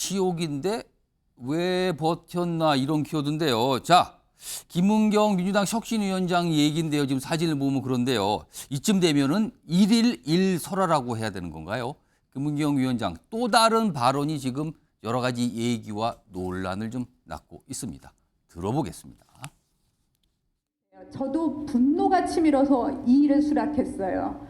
치욕인데 왜 버텼나 이런 키워드인데요. 자, 김은경 민주당 혁신위원장 얘기인데요. 지금 사진을 보면 그런데요. 이쯤 되면은 1일 1설화라고 해야 되는 건가요? 김은경 위원장 또 다른 발언이 지금 여러 가지 얘기와 논란을 좀 낳고 있습니다. 들어보겠습니다. 저도 분노가 치밀어서 이 일에 수락했어요.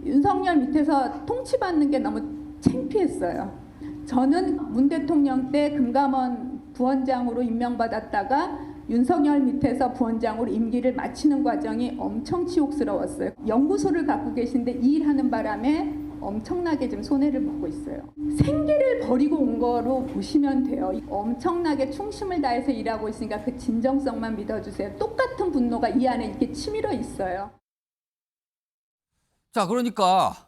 윤석열 밑에서 통치받는 게 너무 창피했어요. 저는 문 대통령 때 금감원 부원장으로 임명받았다가 윤석열 밑에서 부원장으로 임기를 마치는 과정이 엄청 치욕스러웠어요. 연구소를 갖고 계신데 이 일하는 바람에 엄청나게 지금 손해를 보고 있어요. 생계를 버리고 온 거로 보시면 돼요. 엄청나게 충심을 다해서 일하고 있으니까 그 진정성만 믿어주세요. 똑같은 분노가 이 안에 이렇게 치밀어 있어요. 자, 그러니까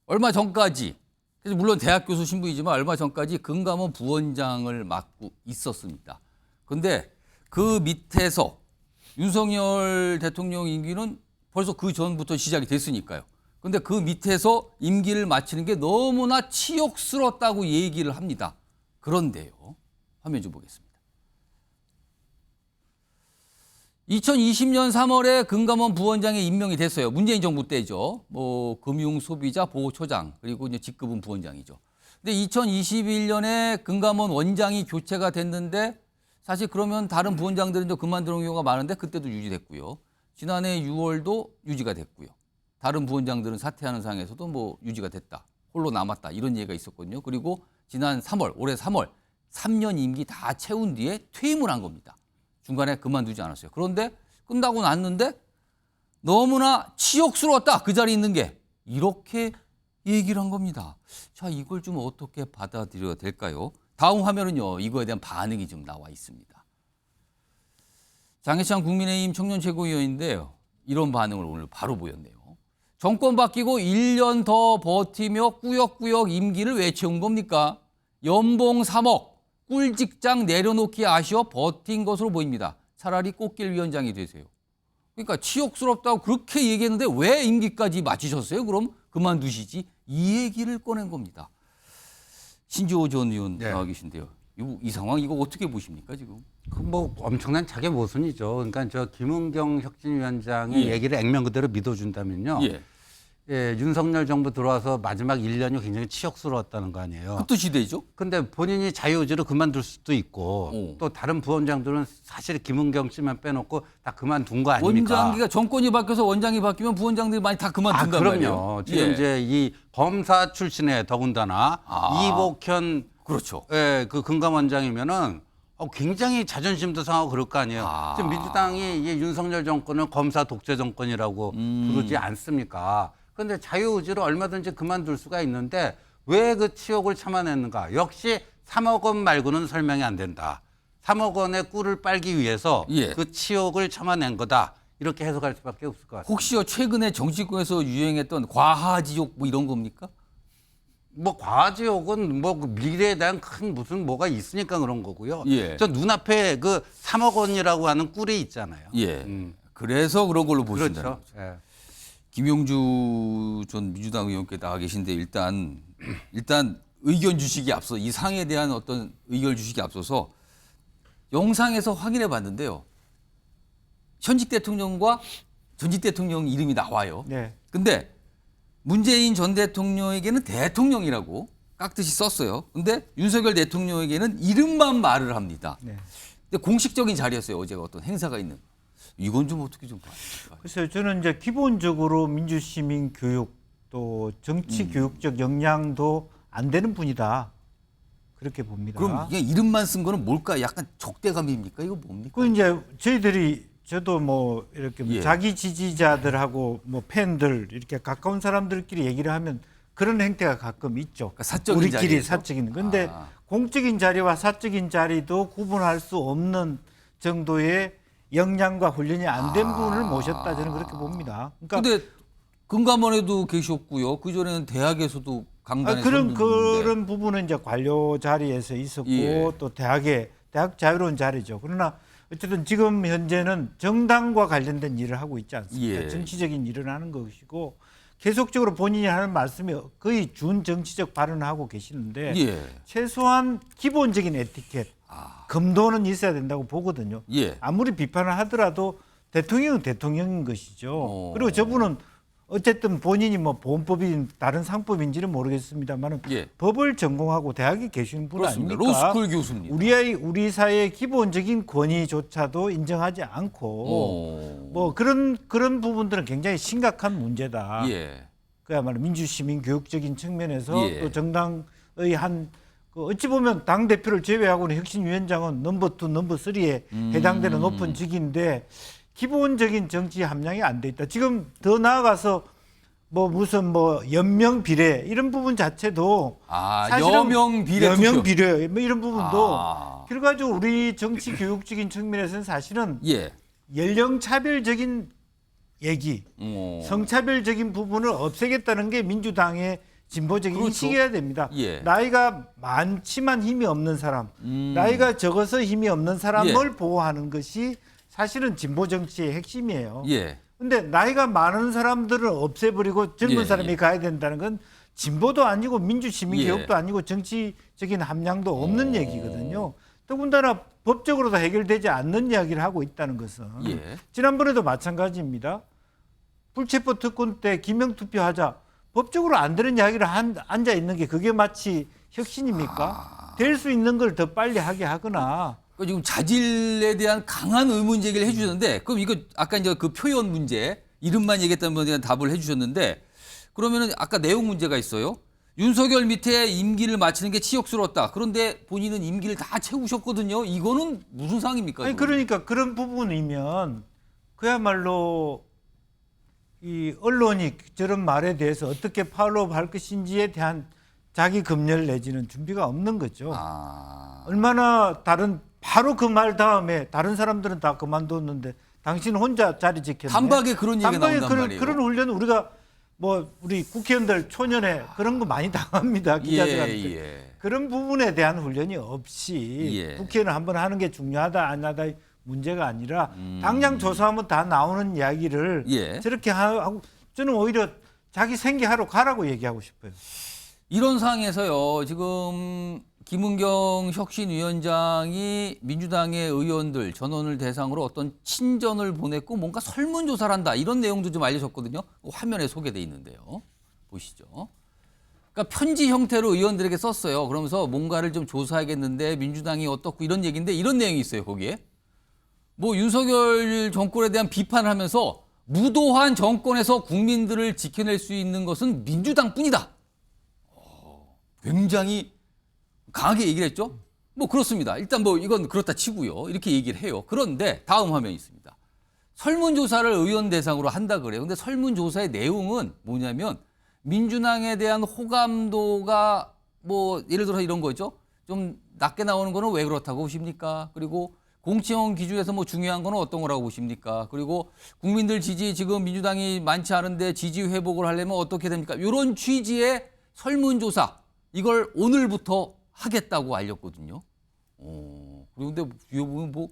얼마 전까지, 그래서 물론 대학 교수 신분이지만 얼마 전까지 금감원 부원장을 맡고 있었습니다. 그런데 그 밑에서 윤석열 대통령 임기는 벌써 그 전부터 시작이 됐으니까요. 그런데 그 밑에서 임기를 마치는 게 너무나 치욕스럽다고 얘기를 합니다. 그런데요, 화면 좀 보겠습니다. 2020년 3월에 금감원 부원장에 임명이 됐어요. 문재인 정부 때죠. 금융소비자보호처장 그리고 이제 직급은 부원장이죠. 근데 2021년에 금감원 원장이 교체가 됐는데 사실 그러면 다른 부원장들은 좀 그만두는 경우가 많은데 그때도 유지됐고요. 지난해 6월도 유지가 됐고요. 다른 부원장들은 사퇴하는 상황에서도 유지가 됐다. 홀로 남았다. 이런 얘기가 있었거든요. 그리고 지난 3월, 올해 3월 3년 임기 다 채운 뒤에 퇴임을 한 겁니다. 중간에 그만두지 않았어요. 그런데 끝나고 났는데 너무나 치욕스러웠다. 그 자리에 있는 게. 이렇게 얘기를 한 겁니다. 자, 이걸 좀 어떻게 받아들여야 될까요? 다음 화면은요. 이거에 대한 반응이 좀 나와 있습니다. 장해찬 국민의힘 청년 최고위원인데요. 이런 반응을 오늘 바로 보였네요. 정권 바뀌고 1년 더 버티며 꾸역꾸역 임기를 왜 채운 겁니까? 연봉 3억. 꿀직장 내려놓기 아쉬워 버틴 것으로 보입니다. 차라리 꽃길 위원장이 되세요. 그러니까 치욕스럽다고 그렇게 얘기했는데 왜 임기까지 마치셨어요? 그럼 그만두시지. 이 얘기를 꺼낸 겁니다. 신지호 전 의원 나와 계신데요. 이 상황 이거 어떻게 보십니까 지금? 엄청난 자기 모순이죠. 그러니까 저 김은경 혁신위원장의 얘기를 액면 그대로 믿어준다면요. 윤석열 정부 들어와서 마지막 1년이 굉장히 치욕스러웠다는 거 아니에요. 그 뜻이 되죠? 근데 본인이 자유의지로 그만둘 수도 있고 또 다른 부원장들은 사실 김은경 씨만 빼놓고 다 그만둔 거 아닙니까? 원장기가 정권이 바뀌어서 원장이 바뀌면 부원장들이 많이 다 그만둔단 말이에요. 그럼요. 지금 이제 이 검사 출신의 더군다나 이복현 그렇죠. 그 금감원장이면은 굉장히 자존심도 상하고 그럴 거 아니에요. 지금 민주당이 이 윤석열 정권을 검사 독재 정권이라고 부르지 않습니까? 그런데 자유의지로 얼마든지 그만둘 수가 있는데 왜 그 치욕을 참아냈는가? 역시 3억 원 말고는 설명이 안 된다. 3억 원의 꿀을 빨기 위해서 그 치욕을 참아낸 거다. 이렇게 해석할 수밖에 없을 것 같습니다. 혹시요 최근에 정치권에서 유행했던 과하지욕 이런 겁니까? 과하지욕은 그 미래에 대한 큰 무슨 뭐가 있으니까 그런 거고요. 저 눈앞에 그 3억 원이라고 하는 꿀이 있잖아요. 그래서 그런 걸로 보신다는 그렇죠. 거죠. 김용주 전 민주당 의원께 나와 계신데 일단 의견 주식이 앞서 이 상에 대한 어떤 의견 주식이 앞서서 영상에서 확인해 봤는데요. 현직 대통령과 전직 대통령 이름이 나와요. 근데 문재인 전 대통령에게는 대통령이라고 깍듯이 썼어요. 근데 윤석열 대통령에게는 이름만 말을 합니다. 근데 공식적인 자리였어요. 어제가 어떤 행사가 있는. 이건 좀 어떻게 좀 봐요. 그래서 저는 이제 기본적으로 민주시민 교육 또 정치 교육적 역량도 안 되는 분이다. 그렇게 봅니다. 그럼 그냥 이름만 쓴 거는 뭘까? 약간 적대감입니까? 이거 뭡니까? 그 이제 저도 이렇게 자기 지지자들하고 팬들 이렇게 가까운 사람들끼리 얘기를 하면 그런 행태가 가끔 있죠. 그러니까 사적인 우리끼리 자리에서? 사적인. 근데 공적인 자리와 사적인 자리도 구분할 수 없는 정도의 역량과 훈련이 안 된 분을 모셨다 저는 그렇게 봅니다. 그러니까 근데 금감원에도 계셨고요. 그 전에는 대학에서도 강단에 그런 부분은 이제 관료 자리에서 있었고 또 대학 자유로운 자리죠. 그러나 어쨌든 지금 현재는 정당과 관련된 일을 하고 있지 않습니까? 정치적인 일을 하는 것이고 계속적으로 본인이 하는 말씀이 거의 준정치적 발언을 하고 계시는데 예. 최소한 기본적인 에티켓, 금도는 있어야 된다고 보거든요. 예. 아무리 비판을 하더라도 대통령은 대통령인 것이죠. 그리고 저분은 어쨌든 본인이 뭐 보험법인 다른 상법인지는 모르겠습니다만 예. 법을 전공하고 대학에 계시는 분 그렇습니다. 아닙니까? 로스쿨 교수입니다. 우리 사회의 기본적인 권위조차도 인정하지 않고 뭐 그런 부분들은 굉장히 심각한 문제다. 예. 그야말로 민주시민 교육적인 측면에서 예. 또 정당의 그 어찌 보면 당 대표를 제외하고는 혁신위원장은 넘버 2, 넘버 3에 해당되는 높은 직인데 기본적인 정치 함량이 안 돼 있다. 지금 더 나아가서 뭐 무슨 뭐 연명 비례 이런 부분 자체도 사실은 여명 비례 여명 투표. 비례 뭐 이런 부분도 아. 결과적으로 우리 정치 교육적인 측면에서는 사실은 예. 연령 차별적인 얘기, 어. 성차별적인 부분을 없애겠다는 게 민주당의 진보적인 그렇죠. 인식이어야 됩니다. 예. 나이가 많지만 힘이 없는 사람, 나이가 적어서 힘이 없는 사람을 보호하는 것이 사실은 진보 정치의 핵심이에요. 예. 근데 나이가 많은 사람들을 없애버리고 젊은 예, 사람이 예. 가야 된다는 건 진보도 아니고 민주시민 예. 개혁도 아니고 정치적인 함량도 없는 얘기거든요. 더군다나 법적으로도 해결되지 않는 이야기를 하고 있다는 것은 예. 지난번에도 마찬가지입니다. 불체포 특권 때 기명투표하자 법적으로 안 되는 이야기를 앉아 있는 게 그게 마치 혁신입니까? 될 수 있는 걸 더 빨리 하게 하거나 그 지금 자질에 대한 강한 의문 제기를 해주셨는데, 그럼 이거 아까 이제 그 표현 문제, 이름만 얘기했다는 분에 대한 답을 해주셨는데, 그러면은 아까 내용 문제가 있어요. 윤석열 밑에 임기를 마치는 게 치욕스러웠다. 그런데 본인은 임기를 다 채우셨거든요. 이거는 무슨 상황입니까? 아니 이거는? 그러니까 그런 부분이면 그야말로 이 언론이 저런 말에 대해서 어떻게 팔로우할 것인지에 대한 자기 검열 내지는 준비가 없는 거죠. 얼마나 바로 그 말 다음에 다른 사람들은 다 그만뒀는데 당신 혼자 자리 지켰네. 단박에 그런 얘기가 단박에 나온단 말이에요. 그런 훈련은 우리가 뭐 우리 국회의원들 초년에 그런 거 많이 당합니다. 기자들한테. 예. 그런 부분에 대한 훈련이 없이 예. 국회의원 한번 하는 게 중요하다 안 하다의 문제가 아니라 당장 조사하면 다 나오는 이야기를 예. 저렇게 하고 저는 오히려 자기 생계하러 가라고 얘기하고 싶어요. 이런 상황에서요, 지금 김은경 혁신위원장이 민주당의 의원들 전원을 대상으로 어떤 친전을 보냈고 뭔가 설문조사를 한다, 이런 내용도 좀 알려졌거든요. 화면에 소개돼 있는데요. 보시죠. 그러니까 편지 형태로 의원들에게 썼어요. 그러면서 뭔가를 좀 조사하겠는데 민주당이 어떻고 이런 얘기인데, 이런 내용이 있어요. 거기에 뭐 윤석열 정권에 대한 비판을 하면서 무도한 정권에서 국민들을 지켜낼 수 있는 것은 민주당뿐이다. 굉장히 강하게 얘기를 했죠. 뭐 그렇습니다. 일단 뭐 이건 그렇다 치고요. 이렇게 얘기를 해요. 그런데 다음 화면이 있습니다. 설문조사를 의원 대상으로 한다 그래요. 근데 설문조사의 내용은 뭐냐면 민주당에 대한 호감도가 뭐 예를 들어서 이런 거죠. 좀 낮게 나오는 거는 왜 그렇다고 보십니까? 그리고 공천 기준에서 뭐 중요한 거는 어떤 거라고 보십니까? 그리고 국민들 지지 지금 민주당이 많지 않은데 지지 회복을 하려면 어떻게 됩니까? 이런 취지의 설문조사, 이걸 오늘부터 하겠다고 알렸거든요. 그런데 뒤에 보면 뭐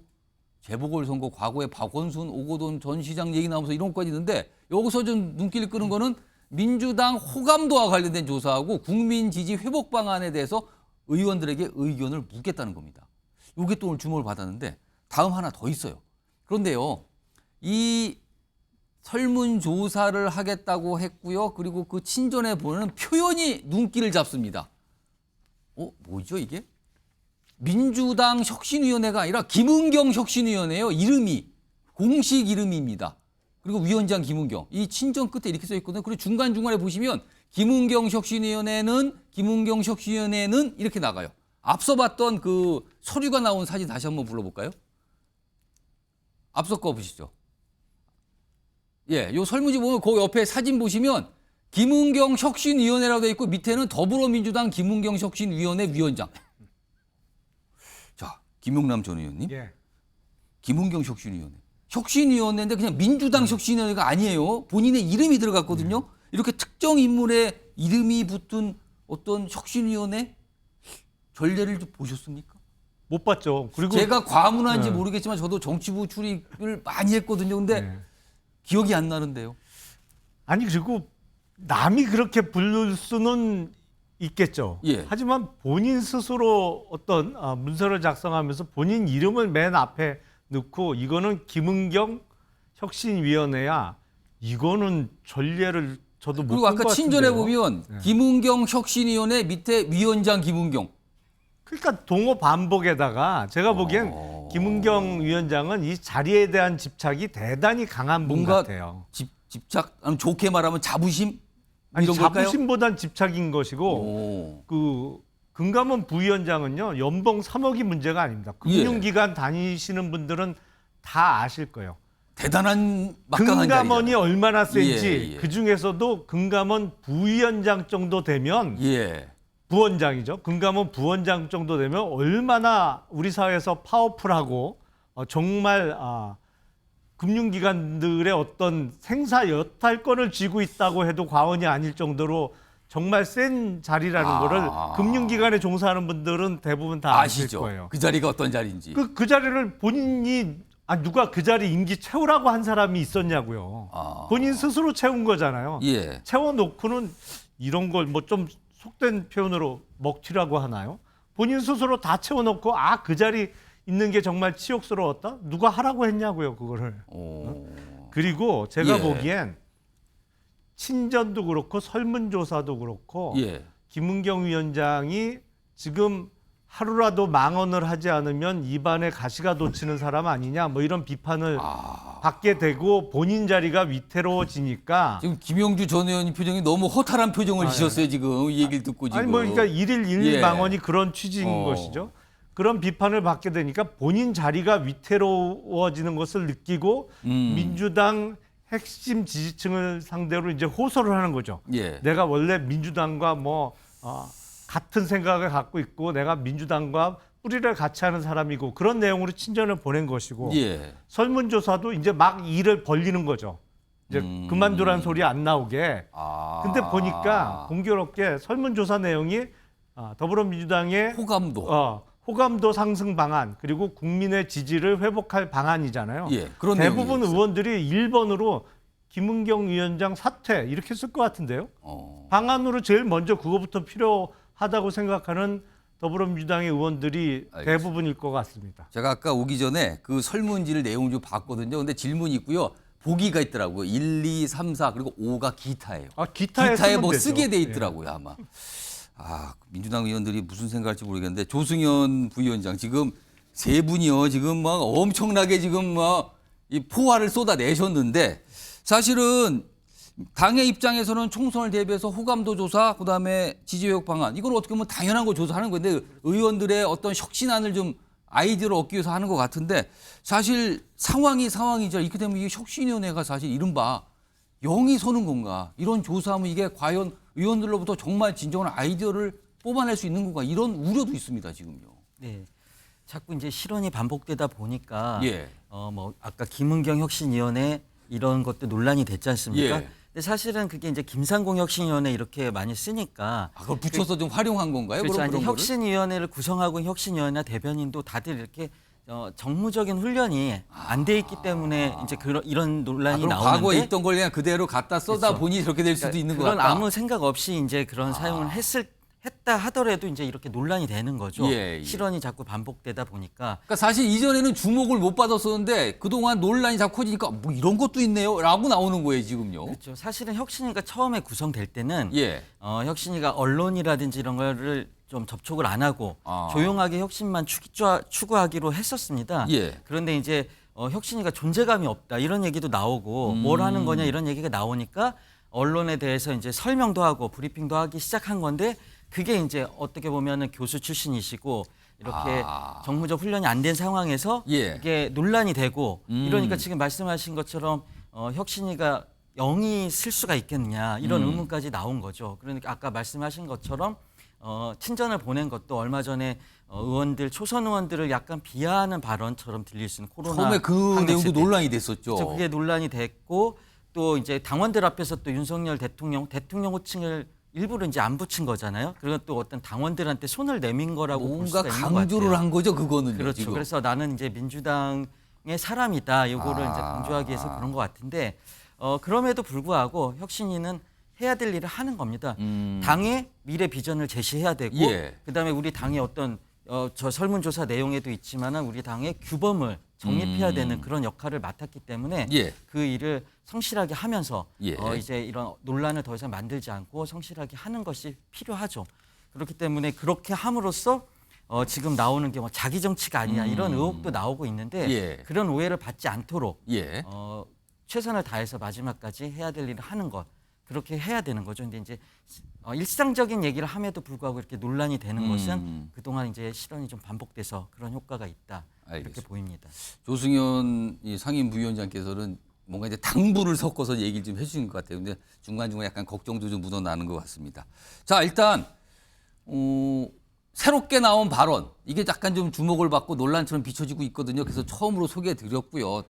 재보궐선거 과거에 박원순, 오거돈 전 시장 얘기 나오면서 이런 것까지 있는데, 여기서 좀 눈길을 끄는 거는 민주당 호감도와 관련된 조사하고 국민 지지 회복 방안에 대해서 의원들에게 의견을 묻겠다는 겁니다. 이게 또 오늘 주목을 받았는데 다음 하나 더 있어요. 그런데요, 이 설문조사를 하겠다고 했고요. 그리고 그 친전에 보는 표현이 눈길을 잡습니다. 뭐죠 이게? 민주당 혁신위원회가 아니라 김은경 혁신위원회예요. 이름이 공식 이름입니다. 그리고 위원장 김은경, 이 친전 끝에 이렇게 써 있거든요. 그리고 중간중간에 보시면 김은경 혁신위원회는 이렇게 나가요. 앞서 봤던 그 서류가 나온 사진 다시 한번 불러볼까요? 앞서 거 보시죠. 요 설문지 보면 그 옆에 사진 보시면 김은경 혁신위원회라고 되어 있고 밑에는 더불어민주당 김은경 혁신위원회 위원장. 자, 김용남 전 의원님. 김은경 혁신위원회. 혁신위원회인데 그냥 민주당 혁신위원회가 아니에요. 본인의 이름이 들어갔거든요. 이렇게 특정 인물의 이름이 붙은 어떤 혁신위원회 전례를 좀 보셨습니까? 못 봤죠. 그리고 제가 과문한지 모르겠지만 저도 정치부 출입을 많이 했거든요. 근데 기억이 안 나는데요. 아니 그리고 남이 그렇게 부를 수는 있겠죠. 예. 하지만 본인 스스로 어떤 문서를 작성하면서 본인 이름을 맨 앞에 넣고 이거는 김은경 혁신위원회야. 이거는 전례를 저도 못 그리고 본 아까 것 친전에 같은데요. 보면 네. 김은경 혁신위원회 밑에 위원장 김은경. 그러니까 동호 반복에다가 제가 보기엔 김은경 위원장은 이 자리에 대한 집착이 대단히 강한 분 뭔가 같아요. 집착, 아니면 좋게 말하면 자부심? 아니, 이런 걸까요? 자부심보단 집착인 것이고 오. 그 금감원 부위원장은요 연봉 3억이 문제가 아닙니다. 금융기관 다니시는 분들은 다 아실 거예요. 대단한 막강한 금감원이 자리잖아요. 얼마나 센지 예, 예. 그 중에서도 금감원 부위원장 정도 되면 예. 부원장이죠. 금감원 부원장 정도 되면 얼마나 우리 사회에서 파워풀하고 정말 금융기관들의 어떤 생사 여탈권을 쥐고 있다고 해도 과언이 아닐 정도로 정말 센 자리라는 거를 금융기관에 종사하는 분들은 대부분 다 아실 아시죠? 거예요. 그 자리가 어떤 자리인지. 그 자리를 본인이 누가 그 자리 임기 채우라고 한 사람이 있었냐고요. 본인 스스로 채운 거잖아요. 예. 채워놓고는 이런 걸 뭐 좀 속된 표현으로 먹튀라고 하나요? 본인 스스로 다 채워놓고 그 자리 있는 게 정말 치욕스러웠다? 누가 하라고 했냐고요, 그거를. 오. 그리고 제가 예. 보기엔 친전도 그렇고 설문조사도 그렇고 예. 김은경 위원장이 지금 하루라도 망언을 하지 않으면 입안에 가시가 돋치는 사람 아니냐 뭐 이런 비판을 받게 되고 본인 자리가 위태로워지니까 지금 김영주 전 의원님 표정이 너무 허탈한 표정을 지셨어요, 지금. 이 얘기를 듣고 지금. 아니 뭐 그러니까 일일 예. 망언이 그런 취지인 것이죠. 그런 비판을 받게 되니까 본인 자리가 위태로워지는 것을 느끼고 민주당 핵심 지지층을 상대로 이제 호소를 하는 거죠. 예. 내가 원래 민주당과 같은 생각을 갖고 있고 내가 민주당과 뿌리를 같이 하는 사람이고 그런 내용으로 친전을 보낸 것이고 예. 설문조사도 이제 막 일을 벌리는 거죠. 이제 그만두라는 소리 안 나오게. 근데 보니까 공교롭게 설문조사 내용이 더불어민주당의 호감도 상승 방안 그리고 국민의 지지를 회복할 방안이잖아요. 예, 그런 대부분 내용이었어요. 의원들이 1번으로 김은경 위원장 사퇴 이렇게 쓸 것 같은데요. 방안으로 제일 먼저 그거부터 필요하다고 생각하는 더불어민주당의 의원들이 알겠습니다. 대부분일 것 같습니다. 제가 아까 오기 전에 그 설문지를 내용 좀 봤거든요. 근데 질문이 있고요. 보기가 있더라고요. 1, 2, 3, 4 그리고 5가 기타예요. 기타에 기타에 뭐 쓰면 쓰게 되죠. 돼 있더라고요, 아마. 민주당 의원들이 무슨 생각할지 모르겠는데 조승현 부위원장 지금 세 분이요. 지금 막 엄청나게 지금 막 이 포화를 쏟아내셨는데 사실은 당의 입장에서는 총선을 대비해서 호감도 조사, 그다음에 지지회복 방안 이건 어떻게 보면 당연한 거 조사하는 건데 의원들의 어떤 혁신안을 좀 아이디어를 얻기 위해서 하는 것 같은데 사실 상황이죠. 이렇게 되면 이게 혁신위원회가 사실 이른바 영이 서는 건가? 이런 조사하면 이게 과연 의원들로부터 정말 진정한 아이디어를 뽑아낼 수 있는 건가? 이런 우려도 있습니다, 지금요. 네. 자꾸 이제 실언이 반복되다 보니까 예. 뭐 아까 김은경 혁신위원회 이런 것도 논란이 됐지 않습니까? 예. 근데 사실은 그게 이제 김상공 혁신위원회 이렇게 많이 쓰니까 그걸 붙여서 좀 활용한 건가요? 그렇죠. 그럼 이제 그런 거를? 혁신위원회를 구성하고 있는 혁신위원회나 대변인도 다들 이렇게 정무적인 훈련이 안 돼 있기 때문에 이제 이런 논란이 그럼 나오는데 과거에 있던 걸 그냥 그대로 갖다 써다 그렇죠. 보니 저렇게 될 수도 있는 것 그런 같다. 아무 생각 없이 이제 그런 사용을 했다 하더라도 이제 이렇게 논란이 되는 거죠. 예, 예. 실언이 자꾸 반복되다 보니까 그러니까 사실 이전에는 주목을 못 받았었는데 그동안 논란이 자꾸 커지니까 뭐 이런 것도 있네요 라고 나오는 거예요 지금요. 그렇죠. 사실은 혁신위가 처음에 구성될 때는 예. 혁신위가 언론이라든지 이런 거를 좀 접촉을 안 하고 조용하게 혁신만 추구하기로 했었습니다. 예. 그런데 이제 혁신위가 존재감이 없다 이런 얘기도 나오고 뭘 하는 거냐 이런 얘기가 나오니까 언론에 대해서 이제 설명도 하고 브리핑도 하기 시작한 건데 그게 이제 어떻게 보면은 교수 출신이시고 이렇게 정무적 훈련이 안 된 상황에서 예. 이게 논란이 되고 이러니까 지금 말씀하신 것처럼 혁신위가 영이 쓸 수가 있겠느냐 이런 의문까지 나온 거죠. 그러니까 아까 말씀하신 것처럼 친전을 보낸 것도 얼마 전에 의원들 초선 의원들을 약간 비하하는 발언처럼 들릴 수 있는 코로나 처음에 그 방역 내용도 시대. 논란이 됐었죠. 그래서 그게 논란이 됐고 또 이제 당원들 앞에서 또 윤석열 대통령 호칭을 일부러 이제 안 붙인 거잖아요. 그리고 또 어떤 당원들한테 손을 내민 거라고 볼 뭔가 수가 있는 것 강조를 같아요. 한 거죠 그거는. 그렇죠. 지금. 그래서 나는 이제 민주당의 사람이다. 이거를 이제 강조하기 위해서 그런 것 같은데 그럼에도 불구하고 혁신위는 해야 될 일을 하는 겁니다. 당의 미래 비전을 제시해야 되고 예. 그다음에 우리 당의 어떤 저 설문조사 내용에도 있지만은 우리 당의 규범을 정립해야 되는 그런 역할을 맡았기 때문에 예. 그 일을 성실하게 하면서 예. 이제 이런 논란을 더 이상 만들지 않고 성실하게 하는 것이 필요하죠. 그렇기 때문에 그렇게 함으로써 지금 나오는 게 뭐 자기 정치가 아니냐 이런 의혹도 나오고 있는데 예. 그런 오해를 받지 않도록 예. 최선을 다해서 마지막까지 해야 될 일을 하는 것 그렇게 해야 되는 거죠. 근데 이제 일상적인 얘기를 함에도 불구하고 이렇게 논란이 되는 것은 그동안 이제 실언이 좀 반복돼서 그런 효과가 있다 이렇게 알겠습니다. 보입니다. 조승현 이 상임 부위원장께서는 뭔가 이제 당부를 섞어서 얘기를 좀 해주신 것 같아요. 근데 중간중간 약간 걱정도 좀 묻어나는 것 같습니다. 자, 일단 새롭게 나온 발언 이게 약간 좀 주목을 받고 논란처럼 비춰지고 있거든요. 그래서 처음으로 소개해 드렸고요.